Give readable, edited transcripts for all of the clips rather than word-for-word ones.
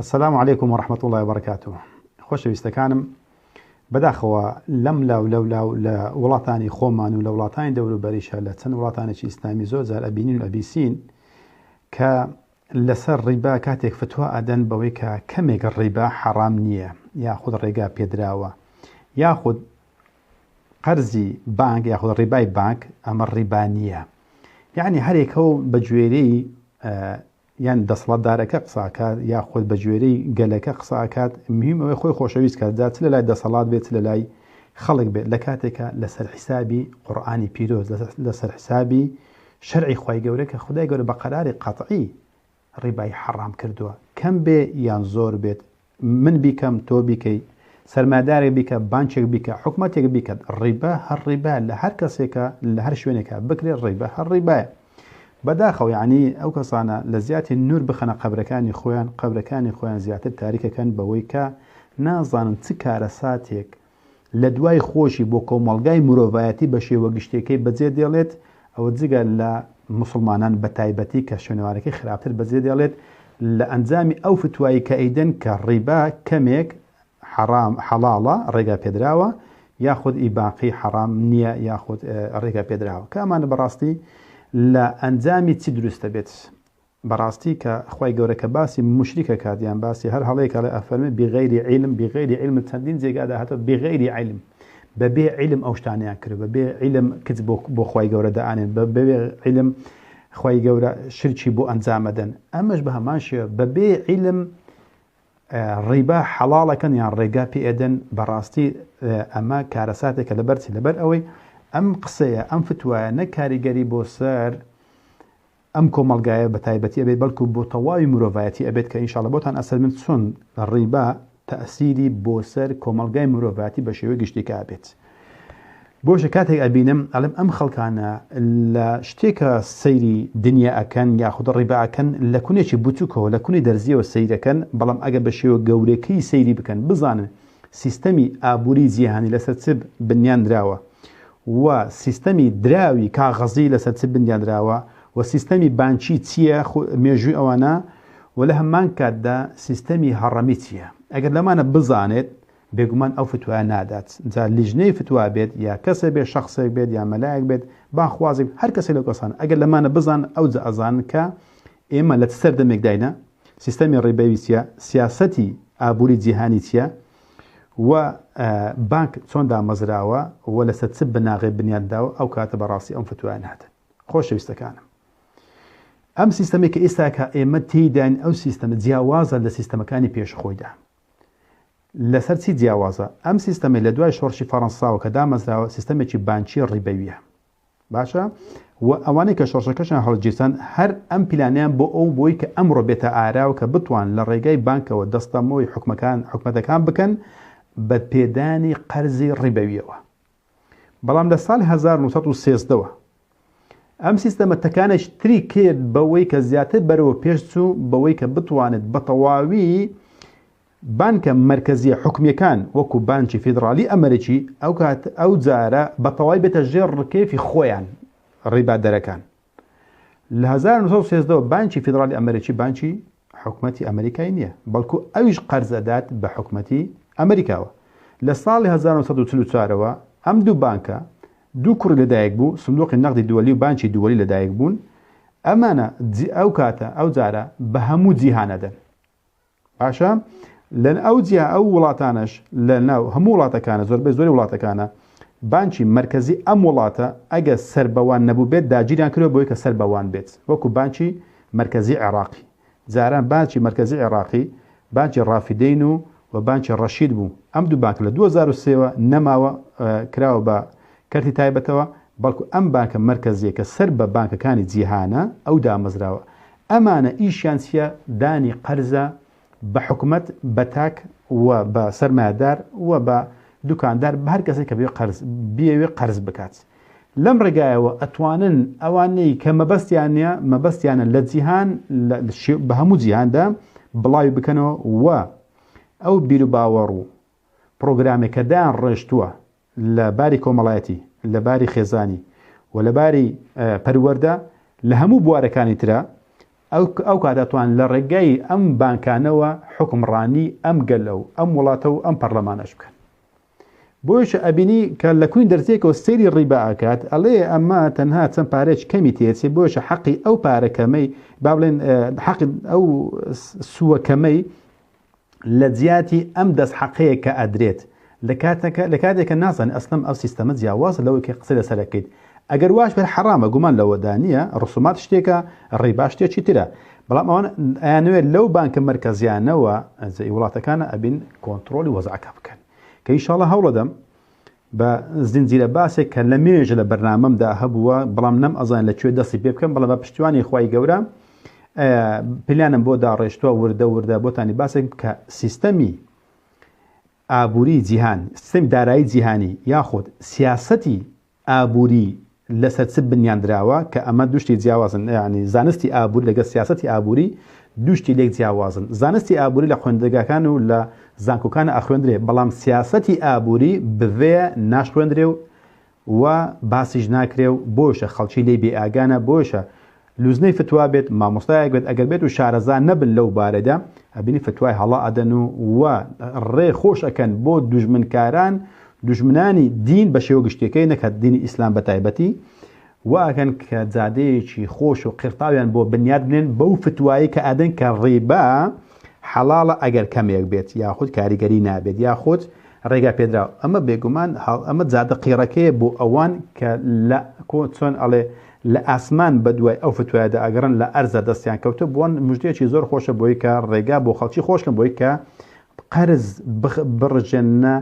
السلام عليكم ورحمة الله وبركاته. خوش ويستكانم بداخوا لم لا ولاتاني خومان ولا ولاتاني دولو بريشة لتن ولاتاني شي إسلامي زوزة الأبينين والأبيسين لسر ربا كاتك فتوى أدن بويكا كميك الربا حرام نية ياخذ الرقا بيدراوة ياخذ قرزي بانك ياخذ الرباي بانك أما الربا نية يعني هريكو بجويري يعني دەسەڵات دارەکە قساکات یاخود بە گوێرەی گەلەکە قساکات مهمەوەی خۆی خۆشەویست کات چ لە لای دەسەڵات بێت لە لای خەڵک بێت لە کاتێکە لەسەر حسابی قورئانی پیرۆز لەسەر حسابی شەرعی خی گەورە کە خدای گەورە بە قەراری قەتعی ڕیبای حەرام کردووە کەم بێ یان زۆر بێت من بیکەم تۆ بیکەی سەرمادارێک بیکە بانچێک بیکە حکومەتێک بیکەت ڕیبا هەر ڕیبا لە هەر کەسێکە لە هەر شوێنێکە بکرێت ڕیبا هەر ڕیبایە بداخو يعني او كسانا لزيات النور بخنا قبركاني خوان زياتر تاريخ كان بويكا نازان تكارساتك لدواي خوشي بو كومالغاي مروفاياتي بشي وقشتيكي بزيد ديالت او تزيقا لمسلمانان بتايبتي كشونواركي خرابتر بزيد ديالت لانزامي او فتواي كايدن كالربا كميك حرام حلالة رقا بيدراوة ياخد إباقي حرام نية ياخد رقا بيدراوة كمان براستي لا أنزامي تدرس تبت براستي كأخوي جورك باسي مشركة كاديان باسي هر هلاك على أفهم بغير علم التندين زي قاعدة حتى بغير علم ببيع علم أوشتاني أكره ببيع علم كتب بو خوي جورة دانين ببيع علم خوي جورة شرشي بو أنزام دن أماش بها ماشية ببيع علم ربا حلال كان يعني رقا بيدن براستي أما كارساتك لبر أوي أم قصية أم فتوى نكاري قريبو سار أم كومالغاية بتايبتي أبيت بلكو بو طواي مروفايتي أبيت كإن شاء الله بوتان أسل من سن الربا تأثيري بو سار كومالغاية مروفايتي بشيوي قشتيك أبيت بو شكاتك أبينم ألم أم خلقانا لشتيك سيري دنيا أكن ياخد الربا أكن لكوني شي بوتوكو لكوني درزية والسيري أكن بلام أقا بشيوي قوريكي سيري بكن بزان سيستمي آبوري زيهاني لستسب بنيان دراوة وسيستمي دراوي كاغزي لسد بنيان دراوة وسيستمي بانشي تيا ميجوي أوانا ولها مان كادا سيستمي هرمي تيا أقل لما أنا بزانت بيقومان أو فتوى نادات زا لجني فتوى بيت يا كسي بيت شخصي بيت يا ملاك بيت باخوازي هر كسي لو قصان أقل لما أنا بزان أو زا أزان كا إما لتستردمك داينا سيستمي الرباوي تيا سياستي آبوري جيهاني تيا و بانك چۆن دامەزراوە و لە سەد بناغێ بنیانداوە ئەو کاتە بەڕاستی ئەم فتوایان هاتن خۆشەویستەکانم ئەم سیستەمێک کە ئێستا کە ئێمە تێیداین ئەو سیستەمە جیاوازە لە سیستەمەکانی پێشخۆیدا لەسەر چی جیاوازە ئەم سیستەمە لە دوای شۆڕشی فەڕەنساوە کە دامەزراوە سیستەمێکی بانکی ڕیبەویە باشە و ئەوانەی کە شۆڕشەکەشان هەڵگیرسان هەر ئەم پیلانیان بۆ ئەو بۆی کە ئەمڕۆ بێتە ئاراوە کە بتوان لە ڕێگای بانکەوە دەستەمەوەی حکومەتەکان بکەن بە پێدانی قەرزی ڕیبەویەوە بەڵام لە ساڵی 1930 ئەم سیستەمە تەکانێک تری کرد بەوەی کە زیاتر بەرەوە پێشچوو بەوەی کە بتوانێت بە تەواوی بانکە مرکزیە حکومیەکان وەکو بانکی فیدرالی ئەمریکی ئەو جارە بە تەواوی بێتە ژێر ڕکێفی خۆیان ڕیبادەرەکان لە 1930 بانکی فیدرالی ئەمریکی بانکی حکومەتی ئەمریکای نییە بەڵکو ئەویش قەرزەدات بە حکومەتی ئەمریکاوە لە ساڵی 1944ەوە ئەم دوو بانکە دوو کوڕ لەدایک بوو سندوقی نەقدی دووەلی و بانکی دووەلی لەدایک بوون ئەمانە ئەو کاتە ئەو جارە بە هەموو جیهانەدەن باشە لەن ئەو وڵاتانش لە ناو هەموو وڵاتەکانە زۆری وڵاتەکانە بانکی مرکزی ئەم وڵاتە ئەگە سەربەوان نەبوو بێت داگیریان کردوە بۆی کە سەربەوان بێت وەکو بانکی مرکزی عێراقی جاران بانکی مرکزی عێراقی بانکی ڕافیدەین و بانکی ڕەشید بوو ئەم دوو بانک لە 2003 نەماوە کراوە بە کەرتی تایبەتەوە بەڵکو ئەم بانکە مرکزیە کە سەر بە بانکەکانی جیهانە ئەو دامەزراوە ئەمانە ئیشیان چیە دانی قەرزە بە حکومەت بە تاک و بە سەرمایەدار و بە دوکاندار بە هەر کەسێک کە بێوێ قەرز بکات لەم ڕێگایەوە ئەتوانن ئەوانەی کە مەبەستیانە لە جیهان بە هەموو جیهاندا بڵاوی بکەنەوە و ئەو بیر و باوەڕ و پرۆگرامێکە دایان ڕێژتووە لە باری کۆمەڵایەتی لە باری خێزانی و لە باری پەروەردە لە هەموو بوارەکانی ترە ئەو کاتاتوان لە ڕێگای ئەم بانکانەوە حکمڕانی ئەم گەلە و ئەم وڵاتە و ئەم پەرلەمانەش بکەن. بۆیش ئەبینی کە لە کوین دەرزێکەوە سەیری ڕیبا ئاکات ئەڵێ ئەمە تەنها چەند پارێک کەمی تێچێ بۆیش حەقی ئەو پارەکەمەی با بڵێن حەقی ئەو سووەکەمەی لە جیاتی ئەم دەست حەقەیە کە ئەدرێت لە کاتێکە نازانێت ئەسلم ئەو سیستەمە جیاوازە لەوەی کە قسە لەسەرەکەیت. ئەگەر واش بێت حرامە گومان لەوەدا نییە ڕسومات شتێکە ڕێبا شتێکی ترە، بەڵام ئەوان ئەیانوێت لەو بانکە مەرکەزیانەوە وڵاتەکانە ئەبین کۆنتترۆلی وەزعەکە بکەن کە ئینشاڵڵا هەوڵەدەم بە زنجیرە باسێک کە لە مێژە لە بەرنامەمدا هەبووە بەڵام نەم ئەزان لەکوێ دەستی پێ بکەم، بەڵام بە پشتیوانی خوای گەورە پلانم بۆ داڕێشتووە وردە بۆتانی باسێک کە سیستەمی ئابووری جیهان، سیستەمی دارایی جیهانی یاخود سیاسەتی ئابووری لەسەر چ بنیاندراوە کە ئەمە دوشتی جیاوازن، یعنی زانستی ئابووری لەگە سیاسەتی ئابووری دوشتی لێک جیاوازن. زانستی ئابووری لە خوێندەگاکان و لە زانکۆکانە ئەخوێندرێ، بەڵام سیاسەتی ئابووری بڤێ ناشخوێندرێ و باسیش ناکرێ و بۆشە خەڵکی لێ بێ ئاگانە، بۆشە لوزنەی فتوا بێت مامۆستایەک بێت ئەگەر بێت و شارەزان نەبن لەو بارەدا ئەبینی فتوای هەڵا ئەدەن و ڕێ خۆش ئەکەن بۆ دوژمنکاران دوژمنانی دین بە شێوە گشتەکەی نەکات دینی ئیسلام بە تایبەتی واکەن کە جادەیەکی خۆش و قرتاویان بۆ بنیاد بنێن بەو فتوایی کە ئەدەن کە ڕێبا حەڵاڵە ئەگەر کەمێک بێت یاخود کاریگەری نابێت یاخود ڕێگا پێدراوە. ئەمە بێگومان ئەمە جادە قیڕەکەیە بۆ ئەوان کە لە چۆن ئەڵێ لە ئاسمان بە دوای ئەو فتوایەدا ئەگەڕن لە ئەرزە دەستیان کەوتە بۆن مژدەیەکی زۆر خۆشە بۆی کە ڕێگا بۆ خەڵکی خۆشکن بۆی کە قەرز بڕژێنە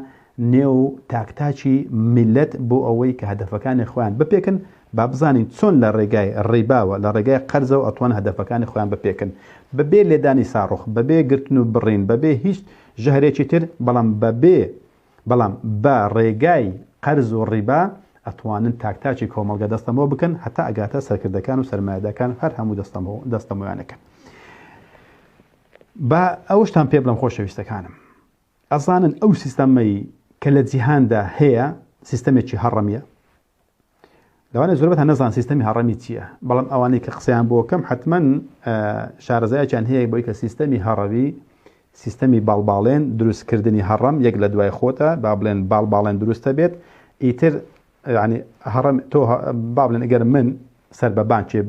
نێو تاکتاکی میلەت بۆ ئەوەی کە هەدەفەکانی خۆیان بپێکن با بزانین چۆن لە ڕێگای ڕێباوە لە ڕێگای قەرزە و ئەتوان هەدەفەکانی خۆیان بپێکن بەبێ لێدانی ساڕۆخ بەبێ گرتن و بڕین بەبێ هیچ ژەهرێکی تر، بەڵام بە ڕێگای قەرز و ڕیبا ئەتوانن تاکتاکی کۆمەڵگە دەستەمەوە بکەن هەتا ئەگاتە سەرکردەکان و سەرمایەدارەکان هەر هەموو دەستەمەویانەکەن. بە ئەوشتان پێ بڵم خۆشەویستەکانم، ئەزانن ئەو سیستەمەی کە لە جیهاندا هەیە سیستەمێکی هەڕەمیە. لەوانێ زۆربەت نەزان سیستەمی هەڕەمی چییە، بەڵام ئەوانەی کە قسەیان بۆ کەم حتمەن شارەزایەکیان هەیە بۆی کە سیستەمی هەڕەوی سیستەمی باڵباڵێن دروستکردنی هەڕەم یەک لە دوای خۆتە با بڵێن باڵباڵێن دروستە بێت. ئیتر ینی هەڕەم تۆ با بڵێن ئەگەر من سەر بە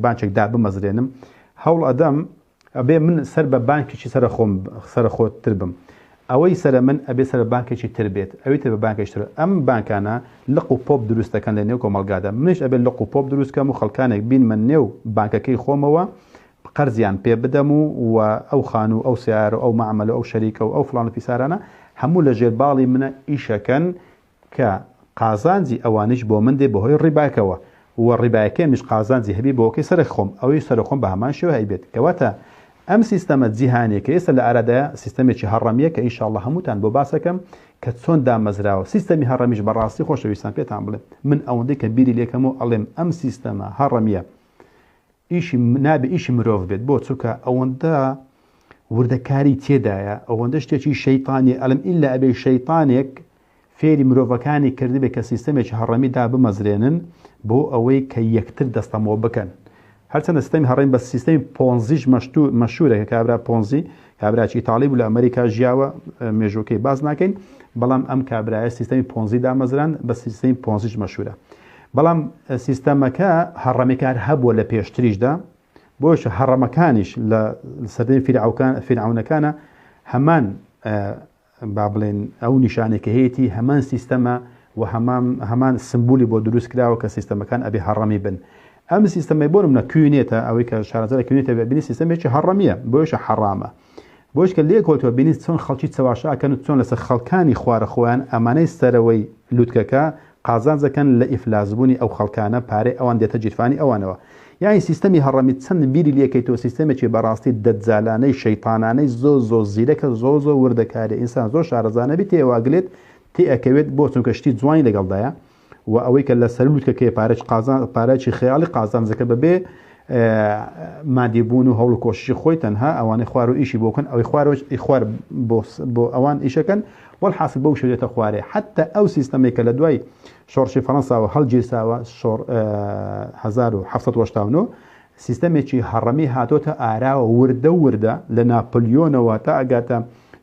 بانکێک دا بمەزرێنم هەوڵ ئەدەم ئەبێ من سەر بە بانکێکی سەرخۆتر بم، ئەوەی سەرە من ئەبێ سەر بانکێکی تر بێت، ئەوەی تر بە بانکێکی تر. ئەم بانکانە لق و پۆپ دروستەکەن لە نێو کۆمەڵگادا، منش ئەبێ لق و پۆپ دروستکەم و خەڵکانێک بین من نێو بانکەکەی خۆمەوە قەرزیان پێ بدەم و ئەو خان و ئەو سیارە و ئەو معاملە و ئەو شەریکە و ئەو فڵان و پیسارانە هەموو لە ژێر باڵی منە ئیشەکەن کە قازانجی ئەوانش بۆ من دێ بەهۆی ڕیباکەوە و ڕیباەکە مش قازانجی هەبی بۆکەی سەر خۆم ئەوەی سەر خۆم بە هەمان شێوە هەیبێت. کەواتە ئەم سیستەمە جیهانێکە ئێستا لە ئارادایە سیستەمێکی هەڕەمیە کە ئینشاءڵڵا هەمووتان بۆ باسەکەم کە چۆن دامەزراوە. سیستەمی هەڕەمیش بەڕاستی خۆشەویستان پێتان بڵێم من ئەوەندەی کە بیری لێکەم و ئەڵێم ئەم سیستەمە هەڕەمیە ئیشی نابێ ئیشی مرۆڤ بێت بۆ چووکە ئەوەندە وردەکاری تێدایە، ئەوەندە شتێکی شەیطانی ئەلم ئیلا ئەبێ شەیطانێک فێری مرۆڤەکانی کردی بێ کە سیستەمێکی هەڕەمی دا بمەزرێنن بۆ ئەوەی کە یەکتر دەستەمەوە بکەن. هەرچەندە سیستەمی هەڕەمی بە سیستەمی پۆنزیش مەشهورە کە کابرا پۆنزی کابراکی ئیتاڵی بوو لە ئەمریکا ژیاوە مێژووکەی باز ناکەین، بەڵام ئەم کابرایە سیستەمی پۆنزی دامەزران بە سیستەمی پۆنزیش مەشهورە. بەڵام سیستەمەکە هەڕەمیکار هەبووە لە پێشتریشدا بۆش هەڕەمەکانیش لە سەردەمی فیرعونەکانە هەمان با بڵێن ئەو نیشانێکە هەیەی هەمان سیستەمە و هەمان سمبولی بۆ دروست کراوە کە سیستەمەکان ئەبێ هەڕەمی بن. ئەم سیستەمەی بۆ منە کوێنێتە ئەوەی کە شارەزای کوێنێتە بینی سیستەمێکی هەڕەمیە بۆیشە حەڕامە بۆش کە لێکۆتەوە بینی چۆن خەڵکی چەواشاکەن و چۆن لەسەر خەڵکانی خوارە خۆیان ئەمانەی سەرەوەی لوتکەکە قازانجەکەن لە ئیفلاسبوونی ئەو خەڵکانە پارەی ئەوان دێتە جیرفانی ئەوانەوە. یانی سیستەمی هەڕەمی چەند بیری لێکەیتەوە سیستەمێکی بەڕاستی دەجالانەی شەیطانانەی زۆر زیرەکە زۆر وردەکاری ئینسان زۆر شارەزانە بی تێواگلێت تێ ئەکەوێت بۆ چونکە شتی جوانی لەگەڵدایە و ئەوەی کە لە سەر لوتکەکەی پارێکی خەیاڵی قازانجەکە بەبێ مادیبوون و هەوڵ و کۆششی خۆی تەنها ئەوانەی خوار و ئیشی بۆکەن ئەوەی خوار بۆ ئەوان ئیشەکەن وەڵحاصل بەو شێتە خوارێ. حتى ئەو سیستەمێک کە لە دوای شۆڕشی فەڕەنساوە هەڵگیرساوە 1789 سیستەمێکی هەڕەمی هاتۆتە ئاراوە وردە لە ناپلیۆنەوە تا ئەگاتە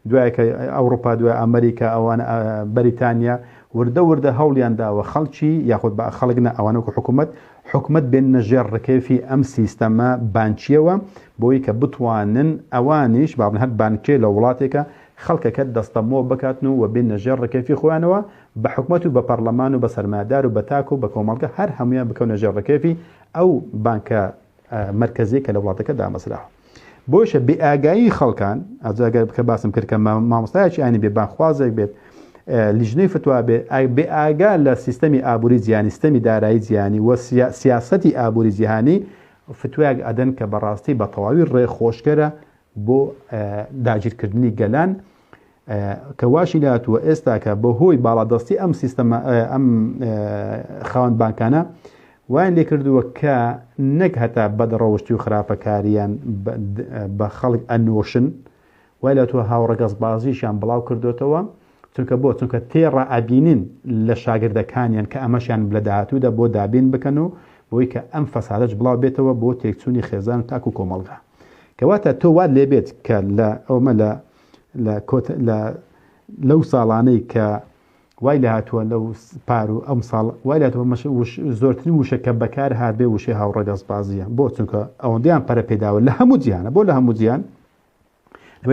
دوایکە ئەوروپا دوای ئەمریکا ئەوان بەریتانیا وردە هەوڵیان داوە خەڵکی یاخود بە خەڵکنە ئەوانەکو حکومت بێن نەژێر ڕکێفی ئەم سیستەمە بانکیەوە بۆی کە بتوانن ئەوانیش بابن هەر بانکێ لە وڵاتێکە خەڵکەکە دەستەمۆ بکاتن و بێن نەژێر ڕکێفی خۆیانەوە بە حکومەت و بە پەرلەمان و بە سەرمادار و بە تاک و بە کۆمەڵگە هەر هەمویان بکەون نەژێر ڕکێفی ئەو بانکە مرکزی کە لە وڵاتەکە دامەزراوە. بۆشە بێئاگایی خەڵکان ئەجاگەر کە باسم کرد کە مامۆستایەکی ئاینی بێ بانخوازێک بێت لیژنەی فتووا بێ ئاگا لە سیستەمی ئابووری جیهانی سیستەمی دارایی جیهانی و سیاسەتی ئابووری جیهانی فتوایەک ئەدەن کە بەڕاستی بە تەواوی ڕێخۆشکەرە بۆ داگیرکردنی گەلان کە واشی لاتووە ئێستا کە بەهۆی باڵادەستی ئەم سیستەمە ئەم خاوەن بانکانە وایان لێ کردووە کە نەک هەتا بەدڕەوشتی و خراپەکاریان بە خەڵک ئەنۆشن وای لە تۆ هاوڕەگەزبازیشیان بڵاو کردوێتەوە چونکە تێڕە ئەبینین لە شاگردەکانیان کە ئەمەشیان لە داهاتوودا بۆ دابین بکەن و بۆی کە ئەم فەسادەش بڵاو بێتەوە بۆ تێکچوونی خێزان و تاکو کۆمەڵگا کەواتە تۆ وات لێبێت کە لە ئەومە لەو ساڵانەی کە وای لە هاتووە لەو پار و ئەم ساڵ وای لاتەوە زۆرترین وشە کە بەکار هات بێ وشەی هاوڕەگەزبازیە بۆ چونکە ئەوەندەیان پەرە پێداوە لە هەموو جیهانە بۆ لە هەموو جیهان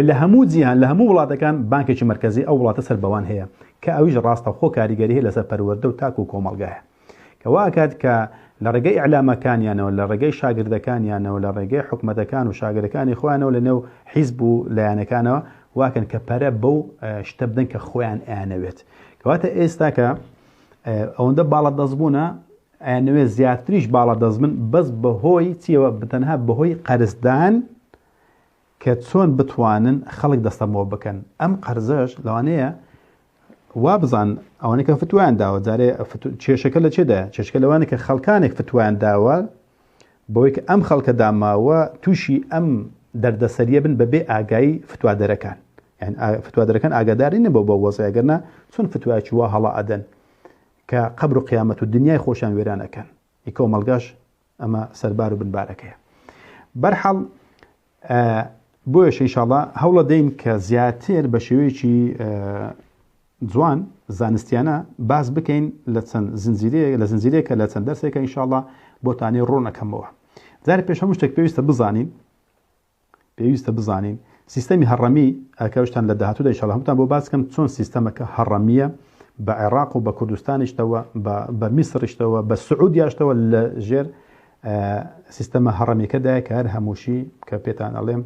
لە هەموو جیهان لە هەموو وڵاتەکان بانکێکی مرکزی ئەو وڵاتە سەر بەوان هەیە کە ئەویش ڕاستە خۆ کاریگەری هەیە لەسەر پەروەردە و تاک و کۆمەڵگایە کە واکات کە لە ڕێگەی ئیعلامەکانیانەوە لە ڕێگەی شاگردەکانیانەوە لە ڕێگەی حکومەتەکان و شاگردەکانی خۆیانەوە لە نێو حیزب و لایەنەکانەوە واکەن کە پەرە بەو شتە بدەن کە خۆیان ئەیانەوێت کەواتە ئێستا کە ئەوەندە باڵە دەستبوونە ئەیانەوێت زیاتریش باڵە دەستبن بەس بەهۆی چیەوە بتەنها بەهۆی قەرزدان کە چۆن بتوانن خەڵک دەستەمەوە بکەن ئەم قەرزەش لەوانەیە وا بزان ئەوانەی کە فتوایان داوە جارێ کێشەکە لە چێدایە چێشکە لەوانە کە خەڵکانێک فتوایان داوە بۆی کە ئەم خەڵکە داماوە تووشی ئەم دەردەسەریە بن بەبێ ئاگایی فتوادەرەکان یعنی فتوادەرەکان ئاگاداری نەبوو بۆ وەزایگەرنا چۆن فتوایکی وا هەڵا ئەدەن کە قەبر و قیامەت و دنیای خۆشیان وێرانەکەن کۆمەڵگاش ئەمە سەربار و بنبارەکەیە بەرحەڵ بۆیش ئینشاڵڵا هەوڵە دەین کە زیاتر بە شێوەیەکی جوان زانستیانە باس بکەین لە چەند زنجیرەیەکە لە چەند دەرسێکە ئینشاڵڵا بۆتانی ڕۆنەکەمەوە جارێک پێش هەموو شتێک پێویستە بزانین سیستەمی هەڕەمی ئەکەوشتان لە داهاتوودا ئینشاڵڵا هەمووتان بۆ باس بکەم چۆن سیستەمەکە هەڕەمیە بە عێراق و بە کوردستانیشتەوە بە میسریشتەوە بە سعودیاشتەوە لە ژێر سیستەمە هەڕەمیەکەدایە کە هەر هەمووشی کە پێتان ئەڵێم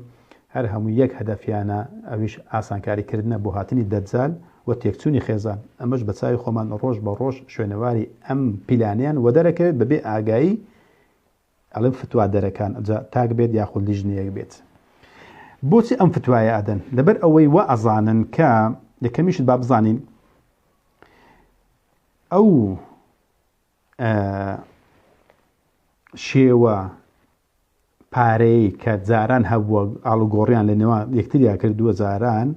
هەر هەموو یەک هەدەفیانە ئەویش ئاسانکاریکردنە بۆ هاتنی دەجال و تێکچوونی خێزان ئەمەش بە چاوی خۆمان ڕۆژ بە ڕۆژ شوێنەواری ئەم پیلانیان و دەرەکەوێت بەبێ ئاگایی ئەڵێم فتوا دەرەکان تاک بێت یاخود لیژنەیەک بێت بۆچی ئەم فتوایە ئەدەن لەبەر ئەوەی وا ئەزانن کە یەکەمیشت با بزانین ئەو شێوە پارەی کە جاران هەبووە ئاڵوگۆڕیان لە نێوان یەکتریا کردووە جاران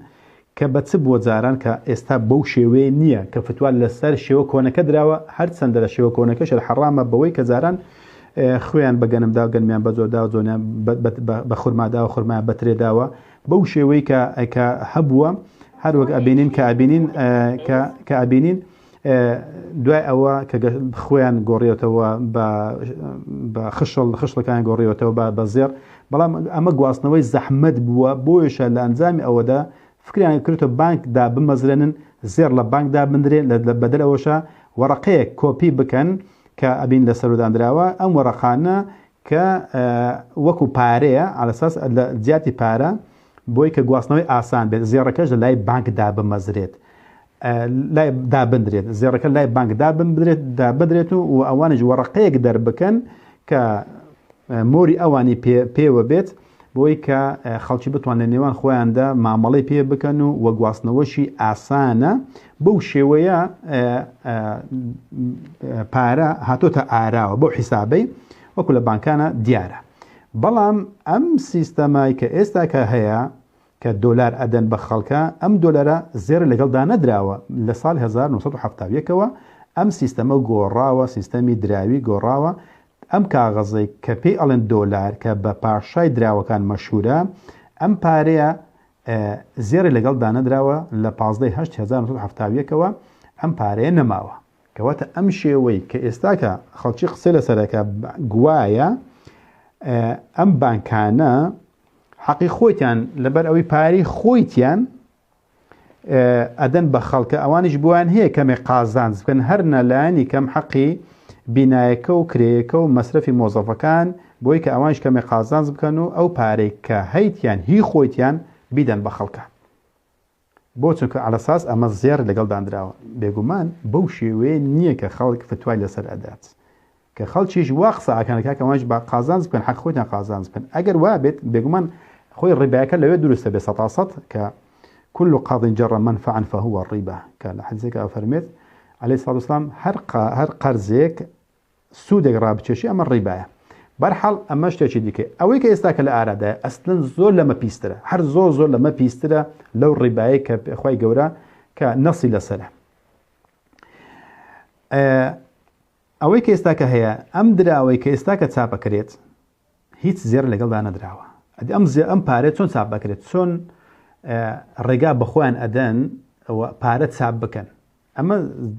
کە بە چ بۆ جاران کە ئێستا بەو شێوەیە نییە کە فتووە لەسەر شێوە کۆنەکە درراوە هەر چەندە لە شێوە کۆنەکەش حەڕامە بەوەی کە جاران خوێیان بەگەنمدا و گەنمیان بە زۆردا و زۆنیان بە خورمادا و خورمایان بەترێداوە بەو شێوەی کە هەبووە هەروەک ئەبینین کە ئەبینین دوای ئەوە کە خۆیان گۆڕیێتەوە بە خشلەکان گۆڕیەوەتەوە بە زێر بەڵام ئەمە گواستنەوەی زەحمەت بووە بۆیشە لە ئەنجامی ئەوەدا فکریان کردوتە بانکدا بمەزرێنن زێر لە بانکدا بندرێن لە بەدەر ئەوەشە وەرەقەیەک کۆپی بکەن کە ئەبین لە سەرودانراوە ئەم وەرەقانە کە وەکو پارەیە ئالەساس لە جیاتی پارە بۆی کە گواستنەوەی ئاسان بێت زێڕەکەش لە لای بانکدا بمەزرێت لای دابدرێت زێڕەکە لای بانک دابدرێت و ئەوانش وەرەقەیەک دەربکەن کە مۆری ئەوانی پێوە بێت بۆی کە خەڵکی بتوان لە نێوان خۆیاندا مامەڵەی پێ بکەن و وەگواستنەوەشی ئاسانە بەو شێوەیە پارە هاتۆتە ئاراوە بەو حیسابەی وەکو لە بانکانە دیارە بەڵام ئەم سیستەمای کە ئێستا کە هەیە کە دۆلار ئەدەن بە خەڵکە ئەم دۆلارە زێر لەگەڵدا نەدراوە لە ساڵ 1970ەوە ئەم سیستەمە گۆڕاوە سیستەمی دراوی گۆڕاوە ئەم کاغەزەی کە پێی ئەڵێن دۆلار کە بە پاشای دراوەکان مەشهورە ئەم پارەیە زێڕی لەگەڵ دانەدراوە لە 15/1970ەوە ئەم پارەیە نەماوە کەواتە ئەم شێوەی کە ئێستاکە خەڵکی قسە لەسەرەکە گوایە ئەم بانکانە حەقی خۆیان لەبەر ئەوەی پارەی خۆیان ئەدەن بە خەڵکە ئەوانش بووان هەیە کەمێک قازانج بکەن هەر نەلایەنی کەم حەقی بینایەکە و کرێیەکە و مەسرەفی مۆزەفەکان بۆی کە ئەوانش کەمێک قازانج بکەن و ئەو پارەی کە هەیتیان هی خۆیان بیدەن بە خەڵکە بۆ چونکە ئالەساس ئەمە زێر لەگەڵ دانراوە بێگومان بەو شێوەیە نییە کە خەڵک فتوای لەسەر ئەدات کە خەڵکیش وا قسەکانەکە کە ئەوانش بە قازانج بکەن حەق خۆیان قازانج بکەن ئەگەر وا بێت بێگومان خۆی ڕێبایەکە لەوێ دروستە بێ 100% کە كل قاض جر منفعا فهو الربا كان حديثك أفرميت عليه الصلاة والسلام هر قرزيك سودك رابطشي أما الربا برحال أما اشتاكي ديكي أويك يستاك الأرادا أصلا زول لما بيسترا هر زول لما بيسترا لو الربا كأخوي قورا كنصي لسلا أويك يستاك هي أمدرا أويك يستاك تسابا كريت هيت زير لقل دانا دراوة أم باريت سون تسابا كريت سون ڕێگا بەخۆیان ئەدەن پارە چاپ بکەن ئەمە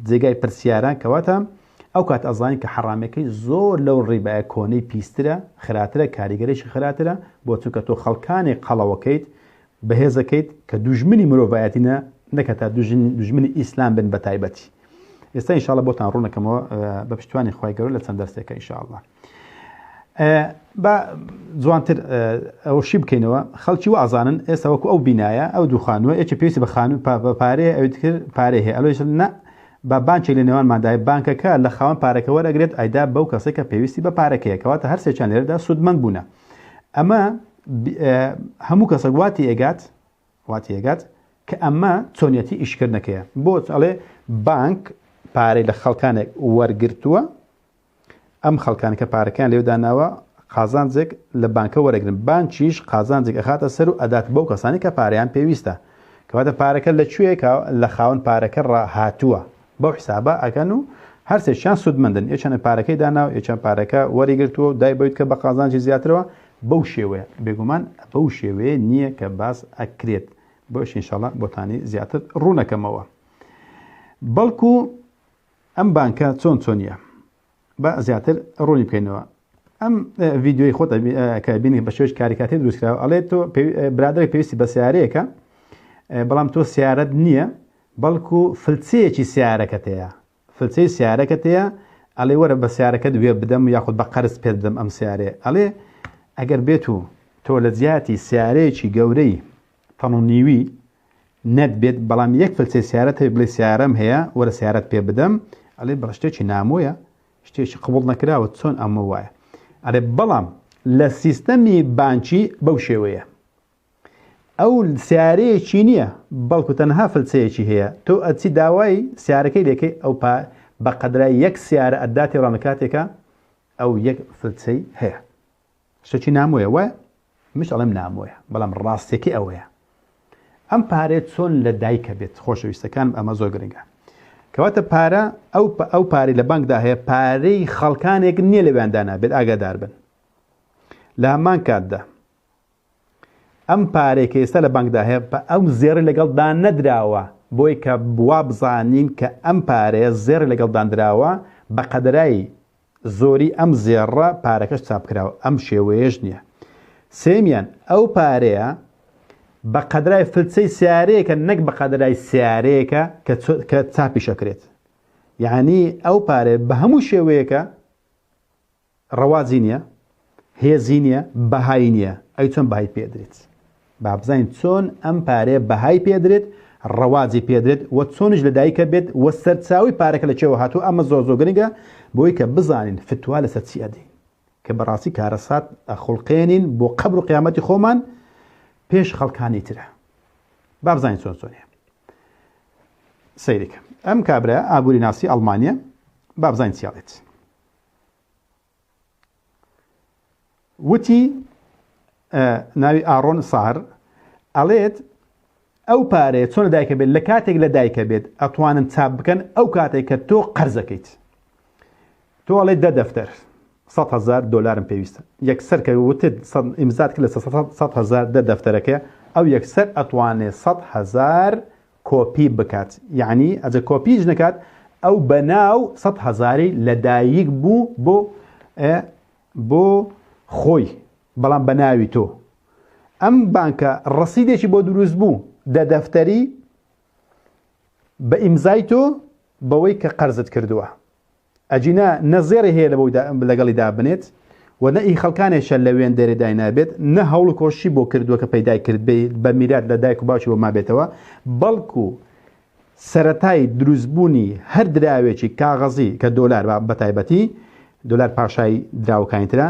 جێگای پرسیاران کەواتە ئەو کات ئەزانین کە حەڕامەکەی زۆر لەو ڕێبایە کۆنەی پیسترە خراترە کاریگەریشی خراترە بۆ چونکە تۆ خەڵکانی قەڵەوەکەیت بەهێزەکەیت کە دوژمنی مرۆڤایەتینە نەکە تا دوژمنی ئیسلام بن بە تایبەتی ئێستا ئینشاڵڵا بۆتان ڕوونەکەمەوە بە پشتیوانی خوای گەورە لە چەند دەرسێکە ئینشاءڵڵا بە جوانتر ئەوشی بکەینەوە خەڵکی و ئازانن ئێستا وەکو ئەو بینایە ئەو دووخانوە یەکی پێویستی بە خانوو پارەیە ئەوی کرد پارەی هەیە ئەلۆیش نە بە بانکی لە نێوانماندای بانکەکە لە خاوەن پارەکە وەرەگرێت ئایدا بەو کەسێک کە پێویستی بە پارەکەیە کەواتە هەر سێکیان لێرەدا سودمەند بوونە ئەمە هەموو کەسێک واتی ئێگات کە ئەمە چۆنیەتی ئیشکردنەکەیە بۆ ئەڵێ بانک پارەی لە خەڵکانێک وەرگرتووە ئەم خەڵکان کە پارەکان لێوداناوە قازانجێک لە بانکە وەرەگرن بانکیش قازانجێک ئەخاتە سەر و ئەدات بەو کەسانی کە پارەیان پێویستە کەواتە پارەکە لەکوێیەکە لە خاوەن پارەکە ڕاهاتووە بەو حسابە ئەکەن و هەر سێکیان سودمەندن یەکیان پارەکەی داناوە یەکیان پارەکە وەریگرتووە و دای بەویت کە بە قازانجی زیاترەوە بەو شێوەیە بێگومان بەو شێوەیە نییە کە باس ئەکرێت بۆش ئینشاڵڵا بۆتانی زیاتر ڕوونەکەمەوە بەڵکو ئەم بانکە چۆنیە بە زیاتر ڕوونی بکەینەوە ئەم ڤیددیۆی خۆت کە بینی بە شێوەیەکی کاریکاتی دروستکراوە ئەڵێ تۆ برادێک پێویستی بە سیارەیەکە بەڵام تۆ سیارەت نییە بەڵکو فلچەیەکی سیارەکەتەیە فلچەی سیارەکەتەیە ئەڵێ وەرە بە سیارەکەت وێ بدەم یاخود بە قەرز پێ بدەم ئەم سیارەیە ئەڵێ ئەگەر بێت و تۆ لە زیاتی سیارەیەکی گەورەی تەن و نیوی نەت بێت بەڵام یەک فلچەی سیارەت هەیە بڵێ سیارەم هەیە وەرە سیارەت پێ بدەم ئەڵێ بە شتێکی نامۆیە شتێکی قبوڵ نەکراوە چۆن ئەمە وایە ئەرێ بەڵام لە سیستەمی بانکی بەو شێوەیە ئەو سیارەیەکی نییە بەڵکو تەنها فلچەیەکی هەیە تۆ ئەچی داوای سیارەکەی لێکەی ئەو بە قەدرای یەک سیارە ئەداتی ڕانە کاتێکە ئەو یەک فلچەی هەیە شتێکی نامۆیە وایە مش ئەڵێم نامۆیە بەڵام ڕاستێکی ئەوەیە ئەم پارێت چۆن لە دایکە بێت خۆشەویستەکان ئەمە زۆر گرنگە کەواتە پارە ئەو پارەی لە بانکدا هەیە پارەی خەڵکانێک نییە لەوێندانا بێت ئاگادار بن لە هەمان کاتدا ئەم پارەی کە ئێستا لە بانکدا هەیە ئەو زێڕی لەگەڵدان نەدراوە بۆی کە بوا بزانین کە ئەم پارەیە زێڕی لەگەڵدانراوە بە قەدرای زۆری ئەم زێڕە پارەکەش چاپکراوە ئەم شێوەیەش نییە سێمیان ئەو پارەیە بە قەدرای فلچەی سیارەیەکە نەک بە قەدرای سیارەیەکە کە چاپی شەکرێت یعنی ئەو پارێ بە هەموو شێوەیەکە ڕەوازی نییە هێزی نییە بەهای نییە ئەی چۆن بەهای پێدرێت با بزانین چۆن ئەم پارێ بەهای پێدرێت ڕەوازی پێدرێت و چۆنش لە دایکە بێت و سەرچاوی پارەکە لە چێوە هاتوو ئەمە زۆر گرنگە بۆی کە بزانین فتوا لەسەر چی ئەدەین کە بەڕاستی کارەسات ئەخڵقێنین بۆ قەبر و قیامەتی خۆمان پێش خەڵکانی ترە با بزانین چۆنیە سەیرێکە ئەم کابرا ئابووری ناسی ئەڵمانیا با بزانین چیاڵێت وتی ناوی ئاڕۆن ساهر ئەڵێت ئەو پارەیە چۆن لەدایکە بێت لە کاتێک لە دایکە بێت ئەتوانن چاپ بکەن ئەو کاتێک کە تۆ قەرزەکەیت تۆ ئەڵێ 10 دەفتەر 100,000 دلار پێویستە یەکسەر کە وتت ئیمزات کرد لە 100,000 دەفتەرەکە ئەو یەکسەر ئەتوانێت 100,000 کۆپی بکات یعنی ئەجە کۆپیش نکات ئەو بەناو 100,000 لەدایک بوو بۆ خۆی بەڵام بەناوی تۆ ئەم بانکە ڕسیدێکی بۆ دروست بوو دەفتەری بە ئیمزای تۆ بەوەی کە قەرزت کردووە ئەجینا نەزێڕی هەیە لەگەڵی دابنێت و نە خەڵکانێشە لە وێن دەرێدای نابێت نە هەوڵ و کۆشی بۆ کردووە کە پەیدای کرد بە میرات لە دایک و باوکی بۆ مابێتەوە بەڵکو سەرەتای دروستبوونی هەر دراوێکی کاغەزی کە دۆلار بە تایبەتی دۆلار پاشای دراوەکانیترا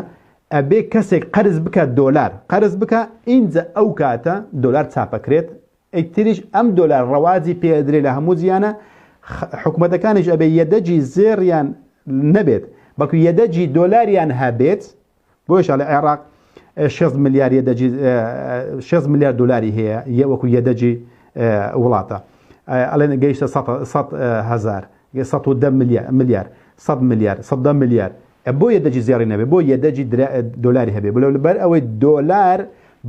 ئەبێ کەسێک قەرز بکات دۆلار قەرز بکە ئینجا ئەو کاتە دۆلار چاپەکرێت ئەیتریش ئەم دۆلار ڕەواجی پێدرێ لە هەموو جیانە حکوومەتەکانیش ئەبێ یەدەجی زێڕیان نەبێت بەڵکو یەدەجی دۆلاریان هەبێت بۆیش لە عێراق 6 ملیار دۆلاری هەیە وەکو یەدەجی وڵاتە ئەڵێن گەیشتە 100,000 110 ملیار 100 ملیار 110 ملیار بۆ یەدەجی زێڕی نەبێت بۆ یەدەجی دۆلاری هەبێت لەبەر ئەوەی دۆلار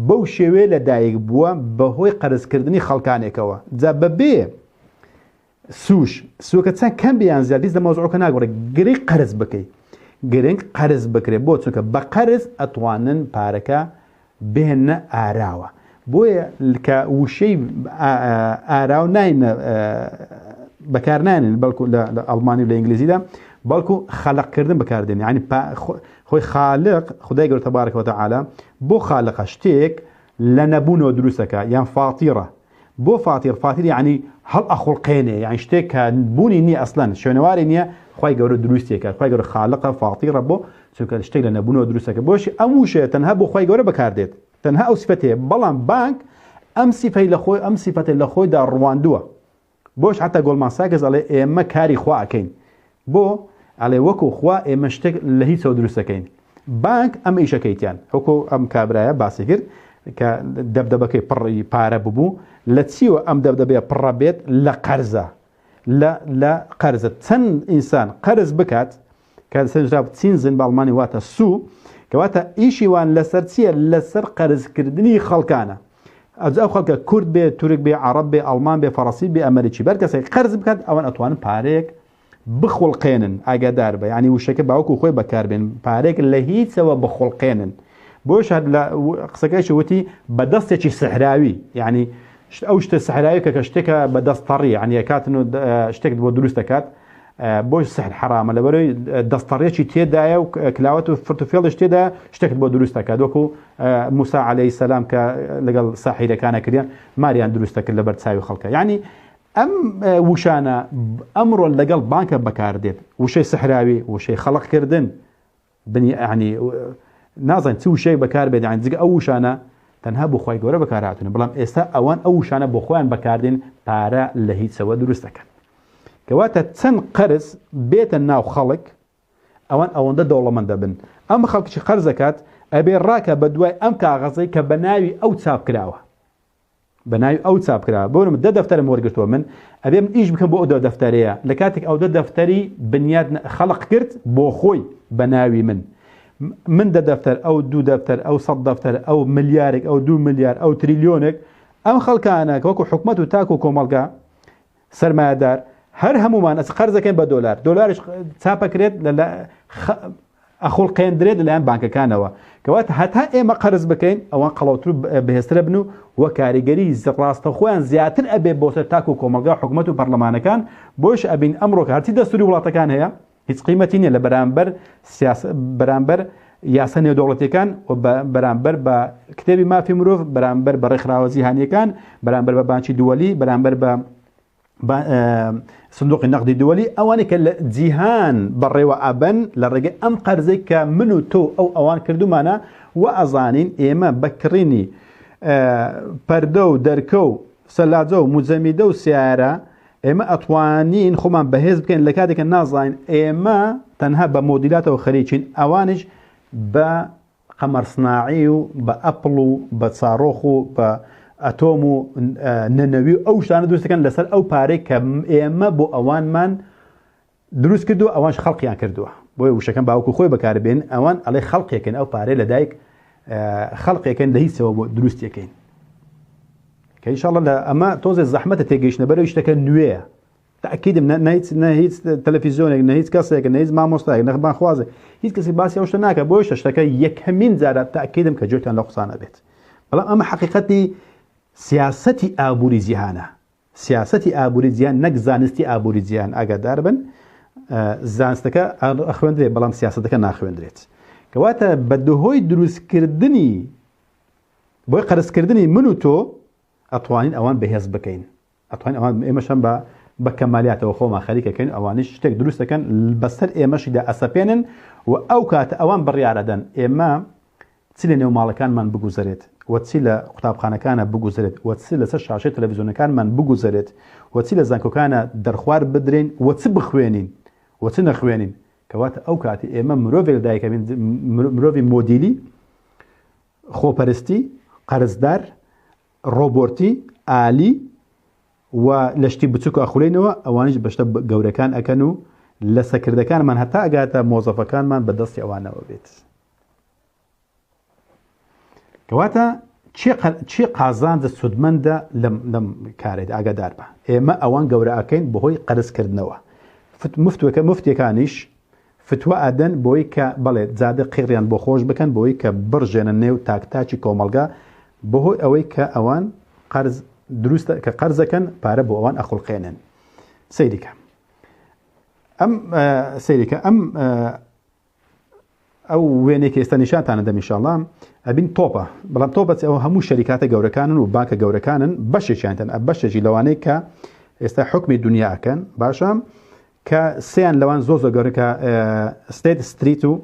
بەو شێوێ لەدایک بووە بەهۆی قەرزکردنی خەڵکانێکەوە جا بەبێ سووکە چەند کەم بیان زیاد بیست لە مەوزوعەکە ناگۆڕێ گرنگ قەرز بکەی گرنگ قەرز بکرێت بۆ چونکە بە قەرز ئەتوانن پارەکە بهێنە ئاراوە بۆیە کە وشەی ئاراو ناینە بەکارنانن بەڵکو لە ئەڵمانی و لە ئینگلیزیدا بەڵکو خەلقکردن بەکاردێن یعنی خۆی خالق خدای گەورە تەبارەکە و تەعالا بۆ خالقە شتێک لە نەبوونەوە دروستەکە یان فاتیرە بۆ فاتیر یعنی هەڵ ئەخڵقێنێ یان شتێک کە بوونی نییە ئەسڵەن شوێنەواری نییە خی گەورە دروستێکە خی گەورە خالقە فاتیرە بۆ چونکە شتێک لە نەبوونەوە دروستەکە بۆشی ئەم وشەیە تەنها بۆ خی گەورە بەکاردێت تەنها ئەو سیفەتەیە بەڵام بانک ئەم سیفەی لە خۆی ئەم سیفەتە لە خۆیدا ڕواندووە بۆش حتا گۆڵمان ساکەس ئەڵێ ئێمە کاری خوا ئەکەین بۆ ئەڵێ وەکو خوا ئێمە شتێک لە هیچەوە دروستەکەین بانک ئەم ئیشەکەیتیان هەکو ئەم کابرایە باسی کرد کە دەبدەبەکەی پڕی پارە ببوو لە چیوە ئەم دەبدەبێ پڕە بێت لە قەرزە لە قەرزە چەند ئینسان قەرز بکات کە سەرجا چینزن بە ئەڵمانی واتە سوو کەواتە ئیشی وان لەسەر چییە لەسەر قەرزکردنی خەڵکانە ئەو خەڵکە کورد بێ تورک بێ عەرەب بێ ئەڵمان بێ فەڕەنسی بێ ئەمریکی بەر کەسێک قەرز بکات ئەوان ئەتوانن پارەیەک بخڵقێنن ئاگادار بە ینی وشەکە باوکو خۆی بەکاربێن پارێک لە هیچەوە بخڵقێنن بۆش لە قسەکەیشی وتی بە دەستێکی سەحراوی یعنی ئەو شتە سەحراوی کە شتێکە بە دەستەڕی یعنی کاتن و شتێک بۆ دروست دەکات بۆش سەحر حرامە لەبەرەوەی دەستەڕێکی تێدایە و کلاوەت و فرتوفێڵش تێدا شتێکت بۆ دروست دەکات وەکو موسا عەلەیهی سەلام کە لەگەڵ ساحیرەکانە کردیان ماریان دروست دەکرد لەبەر چاوی خەڵکە یعنی ئەم وشانە ئەمڕۆ لەگەڵ بانکە بەکاردێت وشەی سەحراوی وشەی خەڵقکردن بنی ینی نازانین چ وشەیە بەکاربێت یان جگە ئەو وشانە تەنها بۆ خۆی گەورە بەکارهاتونە بەڵام ئێستا ئەوان ئەو وشانە بۆ خۆیان بەکاردێن پارە لە هیچەوە دروست دەکەن کەواتە چەند قەرز بێتە ناو خەڵک ئەوان ئەوەندە دەوڵەمەندە بن ئەم خەڵکی قەرز دەکات ئەبێ ڕاکە بە دوای ئەم کاغەزەی کە بەناوی ئەو چاپ کراوە بەناوی ئەو چاپ کراوە بۆنم دە دەفتەرم وەرگرتووە من ئەبێ من ئیش بکەم بۆ ئەو دەفتەرەیە لە کاتێک ئەو دەفتەری بنیاد خەڵق کرد بۆ خۆی بەناوی من دە دەفتەر ئەو دوو دەفتەر ئەو 100 دەفتەر ئەو ملیارێک ئەو 2 ملیار ئەو تریلیۆنێک ئەم خەڵکانە کە وەکو حکومەت و تاک و کۆمەڵگا سەرمایەدار هەر هەمومان ئەس قەرزەکەین بە دۆلار دۆلارش چاپەکرێت ئەخڵقێندرێت لەلایەن بانکەکانەوە کەواتە هەتا ئێمە قەرز بکەین ئەوان قەڵەوتر بەهێزترە بن و کاریگەری ڕاستە خۆیان زیاتر ئەبێ بۆ سەر تاک و کۆمەڵگا حکومەت و پەرلەمانەکان بۆش ئەبین ئەمڕۆ هەرچی دەستوری وڵاتەکان هەیە هیچ قیمەتی نییە لە بەرامبەر یاسا نێودەوڵەتیەکان و بەرامبەر بە کتێبی مافی مرۆڤ بەرامبەر بە ڕێکخراوە جیهانیەکان بەرامبەر بە بانکی دووەلی بەرامبەر بە صندوقی نەقدی دووەلی ئەوانی کە لە جیهان بەڕێوە ئابن لە ڕێگەی ئەم قەرزەی کە من و تۆ ئەوان کردومانە و ئەزانین ئێمە بەکڕینی پەردە و دەرکە و سەلاجە و موزەمیدە و سیارە ئێمە ئەتوانین خۆمان بەهێز بکەین لە کاتێکە نازانین ئێمە تەنها بە مۆدیلاتەوە خەریکین ئەوانش بە قەمەرسناعی و بە ئەپڵ و بە چارۆخ و بە ئەتۆم و نەنەوی ئەو شتانە دروستەکەن لەسەر ئەو پارەی کە ئێمە بۆ ئەوانمان دروست کردووە ئەوانش خەڵقیان کردووە بۆی وشەکەم باوکو خۆی بەکاربێن ئەوان ئەڵێ خەڵقێکن ئەو پارەی لە دایک خەڵقێکن لە هیچەوە بۆ دروستیەکەین کە ئینشاءڵڵا لە ئەمە تۆزێ زەحمەتە تێگەیشتنە بەرەو شتەکە نوێیە تاکیدم نە هیچ تەلەڤیزیۆنێک نە هیچ کەسێک نە هیچ مامۆستایەک نە بانخوازێک هیچ کەسی باسی ئەو شتە ناکە بۆی شتەکە یەکەمین جارە تاکیدم کە گوێتان لە قسانە بێت بەڵام ئەمە حەقیقەتی سیاسەتی ئابووری جیهانە سیاسەتی ئابووری جیهان نەک زانستی ئابووری جیهان ئاگادار بن زانستەکە ئەخوێندرێت بەڵام سیاسەتەکە ناخوێندرێت کەواتە بە دهۆی دروستکردنی بۆی قەرزکردنی من و تۆ ئەتوانین ئەوان بەهێز بکەین ئەتوانین ئەوان ئێمەشەم بە کەمالیاتەوە خۆمان خەریکەکەین ئەوانیش شتێک دروست دەکەن بەسەر ئێمەشیدا ئەسەپێنن و ئەو کاتە ئەوان بڕیارەدەن ئێمە چی لە نێو ماڵەکانمان بگوزارێت وەچی لە قوتابخانەکانە بگوزارێت وەچی لەسەر شاشەی تەلەڤیزیۆنەکانمان بگوزارێت وەچی لە زانکۆکانە دەرخوار بدرێن وەچ بخوێنین وەچ نەخوێنین کەواتە ئەو کاتی ئێمە مرۆڤێک دایکەبین مرۆڤی مۆدیلی خۆپەرستی قەرزدار ڕۆبۆرتی ئالی و لە شتی بچووک ئەخولێنەوە ئەوانش بەشتە گەورەکان ئەکەن و لە سەکردەکانمان هەتا ئەگاتە مۆزەفەکانمان بەدەستی ئەوانەوە بێت کەواتە چی قازانجە سودمەندە لەم کارێدا ئاگادار بە ئێمە ئەوان گەورە ئەکەین بەهۆی قەرزکردنەوە مفتیەکانیش فتوە ئەدەن بۆی کە بەڵێ جادە قیڕیان بۆ خۆش بکەن بۆی کە بڕژێنە نێو تاکتاکی کۆمەلگا بەهۆی ئەوەی کە ئەوان قەرز دروستە کە قەرزەکەن پارە بۆ ئەوان ئەخڵقێنن سەیریکە ئەم ئەو وێنێکی ئێستا نیشانتانە دەم ئینشاڵڵا ئەبین تۆپە بەڵام تۆپە ئەوە هەموو شەریکاتە گەورەکانن و بانکە گەورەکانن بەشێکیانتەن بەشێکی لەوانەیە کە ئێستا حکمی دنیا ئەکەن باشە کە سێیان لەوان زۆر گەورەکە ستیت ستریت و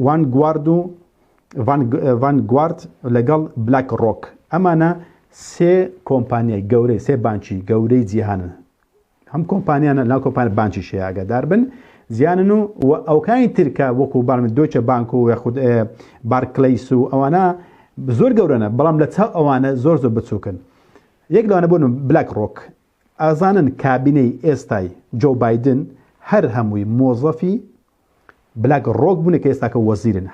وانگوارد و ڤانگوارد لەگەڵ بلاک ڕۆک ئەمانە سێ کۆمپانیای گەورەی سێ بانکی گەورەی جیهانن هەم کۆمپانیانە لا کۆمپانیا بانکی شەیە ئاگادار بن زیانن و ئەوکانی ترکە وەکو باڵمی دۆچە بانک و یاخود بارکلیس و ئەوانە زۆر گەورەنە بەڵام لە چاو ئەوانە زۆر بچووکن یەک لەوانە بوون بلاک ڕۆک ئازانن کابینەی ئێستای جۆ بایدن هەر هەمووی مۆزەفی بلاک ڕۆک بوون کە ئێستاکە وەزیرن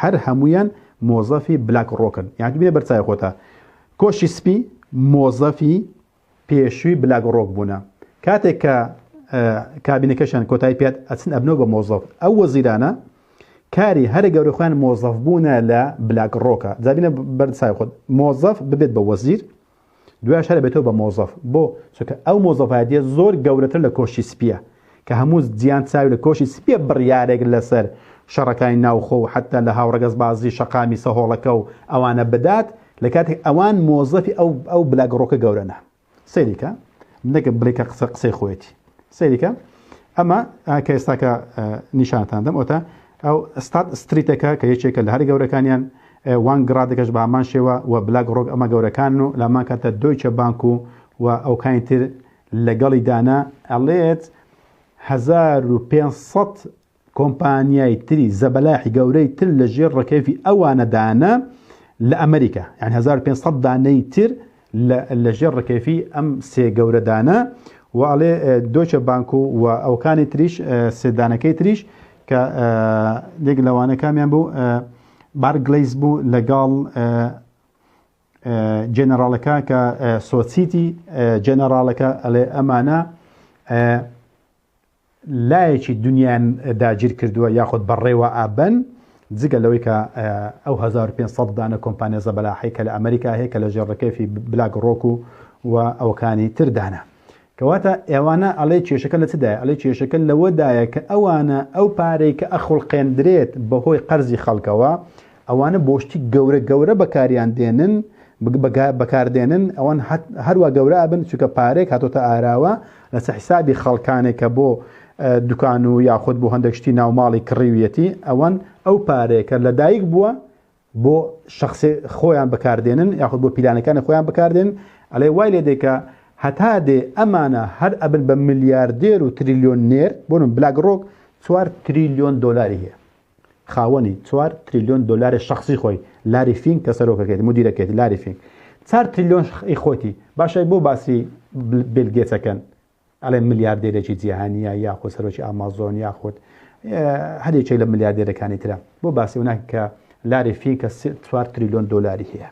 هەر هەمویان مۆزەفی بلاک ڕۆکن یان بینە بەرچای خۆتە کۆشی سپی مۆزەفی پێشووی بلاک ڕۆک بوونە کاتێک کە کابینەکەشان کۆتایی پێات ئەچن ئەبنەوە بە مۆزەف ئەو وەزیرانە کاری هەرە گەورە خۆیان مۆزەف بوونە لە بلاک ڕۆکە جابینە بەرچای خۆت مۆزەف ببێت بە وەزیر دوایش هەرە بێتەوە بە مۆزەف بۆ چونکە ئەو مۆزەفایەتیە زۆر گەورەتر لە کۆشی سپیە کە هەموو جیان چاوی لە کۆشی سپیە بڕیارێک لەسەر شەڕەکانی ناوخۆ و حتا لە هاوڕەگەز بازی شەقامی سەهۆڵەکە و ئەوانە بدات لە کاتێک ئەوان مۆزەفی ئەو بلاک ڕۆکە گەورەنە سەیریکە نەکە بڵێکە قسەی خۆیەتی سەیریکە ئەمە کە ئێستاکە نیشانتان دەم ئۆتە ئەو ستات ستریتەکە کە یەکێکە لە هەر گەورەکانیان وانگرادەکەش بە هەمان شێوە و بلاک ڕۆک ئەمە گەورەکان و لەمان کاتە دۆیچە بانک و ئەوکانی تر لەگەڵی دانا ئەڵێت 1500 کۆمپانیای تری زەبەلاحی گەورەی تر لە ژێر ڕکێفی ئەوانەدانە لە ئەمریکا یعنی 1500 دانەی تر لە ژێر ڕکێفی ئەم سێ گەورەدانە و ئەڵێ دۆیچە بانک و ئەوکانی تریش سێدانەکەی تریش کە لێک لەوانە کامیان بوو بارگلیز بوو لەگەڵ جێنەڕاڵەکە کە سۆسیتی جێنەڕاڵەکە ئەڵێ ئەمانە لایەکی دنیایان داگیر کردووە یاخود بەڕێوە ئابن جگە لەوەی کە ئەو 1500 دانە کۆمپانیا زەبەلاحی کە لە ئەمریکا هەیە کە لە ژێڕەکەفی بلاک ڕۆک و ئەوکانی تردانە کەواتە ئێوانە ئەڵێ کێشەکە لە چدایە ئەڵێ کێشەکە لەوەدایە کە ئەوانە ئەو پارەی کە ئەخڵقێندرێت بەهۆی قەرزی خەڵکەوە ئەوانە بۆشتی گەورە بەکاریان دێنن بەکاردێنن ئەوان هەروە گەورە بن چونکە پارێک هاتۆتە ئاراوە لەسەر حیسابی خەڵکانێکە بۆ دوکان و یاخود بۆ هەندێک شتی ناوماڵی کڕیویەتی ئەوان ئەو پارێکە لەدایک بووە بۆ شخصی خۆیان بەکاردێنن یاخود بۆ پیلانەکانی خۆیان بەکاردێن ئەڵێ وای لێ دێکە هەتا دێ ئەمانە هەر ئەبن بە ملیاردێر و تریلیۆنێر بۆنم بلاک ڕۆک 4 تریلیۆن دۆلاری هەیە خاوەنی 4 تریلیۆن دۆلاری شخصی خۆی لاری فینک کە سەرۆکەکەیت مدیرەکەیت لاری فینک 4 تریلیۆن خۆتی باشای بۆ باسی بیل گێتسەکەن ئەڵێ ملیاردێرێکی جیهانیە یاخود سەرۆکی ئامازۆن یاخود هەرێکی لە ملیاردێرەکانی ترە بۆ باسی وناکە کە لاری فین کە 4 تریلیۆن دلاری هەیە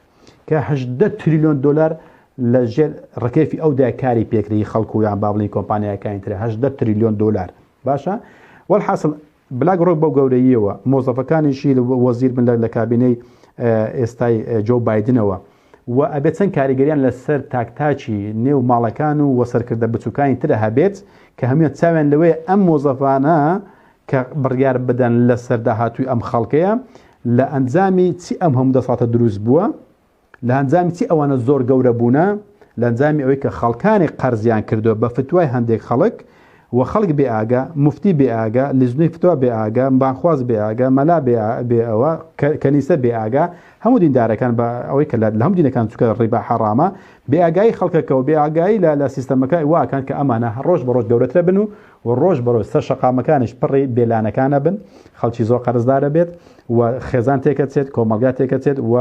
کە 18 تریلیۆن دلار لەژێر ڕکێفی ئەودا کاری پێکری خەڵکو یان بابڵین کۆمپانیەکانی ترە 18 تریلیۆن دلار باشە والحاصل بلاک ڕۆک بەو گەورەیەوە مۆزەفەکانیشی وەزیر بن لە کابینەی ئێستای جۆ بایدنەوە و ئەبێت چەند کاریگەریان لەسەر تاکتاکی نێو ماڵەکان و وەسەرکردە بچووکانی ترە هەبێت کە هەموویان چاویان لەوەیە ئەم مۆزەفانە کە بڕیار بدەن لەسەر داهاتووی ئەم خەڵکەیە لە ئەنجامی چی ئەم هەموو دەساتە دروست بووە لە ئەنجامی چی ئەوانە زۆر گەورە بوونە لە ئەنجامی ئەوەی کە خەڵکانی قەرزیان کردووە بە فتوای هەندێک خەڵک و خەڵک بێ ئاگا مفتی بێ ئاگا لیزنوی فتوە بێ ئاگا بانخواز بێ ئاگا مەلا بێ ئەوە کەنیسە بێ ئاگا هەموو دیندارەکان بە ئەوەی کە لە هەموو دینەکان چووکە ڕیبا حەرامە بێ ئاگایی خەڵکەکە و بێ ئاگایی لە سیستەمەکە واکان کە ئەمانە ڕۆژ بە ڕۆژ گەورەترە بن و ڕۆژ بە ڕۆژ سەر شەقامەکانیش پڕی بێلانەکانە بن خەڵکی زۆر قەرزدارە بێت و خێزان تێکەچێت کۆمەلگا تێکەچێت و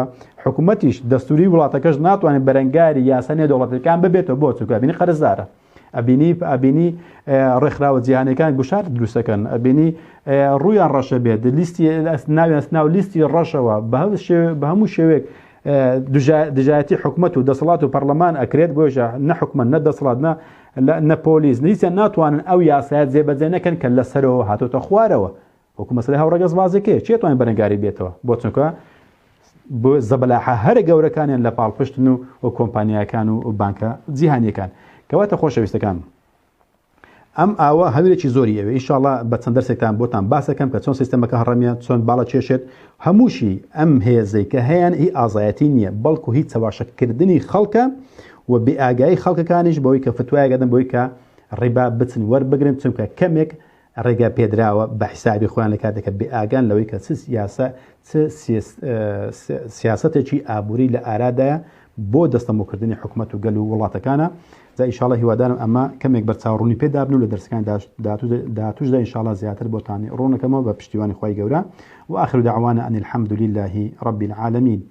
حکوومەتیش دەستوری وڵاتەکەش ناتوانێت بەرەنگاری یاسا نێودەوڵەتەکان ببێتەوە بۆ چووکە بینی قەرزدارە ئەبینی ڕێکخراوە جیهانەکان گوشار دروستەکەن ئەبینی ڕوویان ڕەشە بێت لیستی ناویان ناو لیستی ڕەشەوە بە هەموو شێوێک دژایەتی حکوومەت و دەسەڵات و پەرلەمان ئەکرێت بۆژە نەحکومە نە دەسەڵات نە پۆلیس نیسیان ناتوانن ئەو یاسایەت جێبەجێ نەکەن کە لەسەرەوە هاتۆتە خوارەوە وەکو مەسەلەی هاوڕێگەز بازێکەیە چێ توانین بەرەنگاری بێتەوە بۆ چونکە بۆ زەبەلاحە هەرە گەورەکانیان لە پاڵپشتن و کۆمپانیاکان و بانکە جیهانیەکان کەواتە خۆشەویستەکان ئەم ئاوە هەویرێکی زۆری ئەوێ ئینشاڵڵا بە چەند دەرسێکتان بۆتان باسەکەم کە چۆن سیستەمەکە هەڕەمیە چۆن باڵە کێشێت هەمووشی ئەم هێزەی کە هەیەن هی ئازایەتی نییە بەڵکو هیچ چەواشەکردنی خەڵکە و بێئاگایی خەڵکەکانیش بەوەی کە فتوایەگەدەن بۆی کە ڕیبا بچن وەربگرن چونکە کەمێک ڕێگا پێدراوە بە حیسابی خۆیان لە کاتێکە بێئاگان لەوەی کە سیاسەتێکی ئابووری لە ئارادایە بۆ دەستەمۆکردنی حکوومەت و گەل و وڵاتەکانە زای ئینشاڵڵا هیوادارم ئەمە کەمێک بەرچاوڕوونی پێدا بن و لە دەرسەکانی داهاتووشدا ئینشاڵڵا زیاتر بۆتانی ڕوونەکەمەوە بە پشتیوانی خۆی گەورە و آخر دعوانا أن الحمد لله رب العالمين.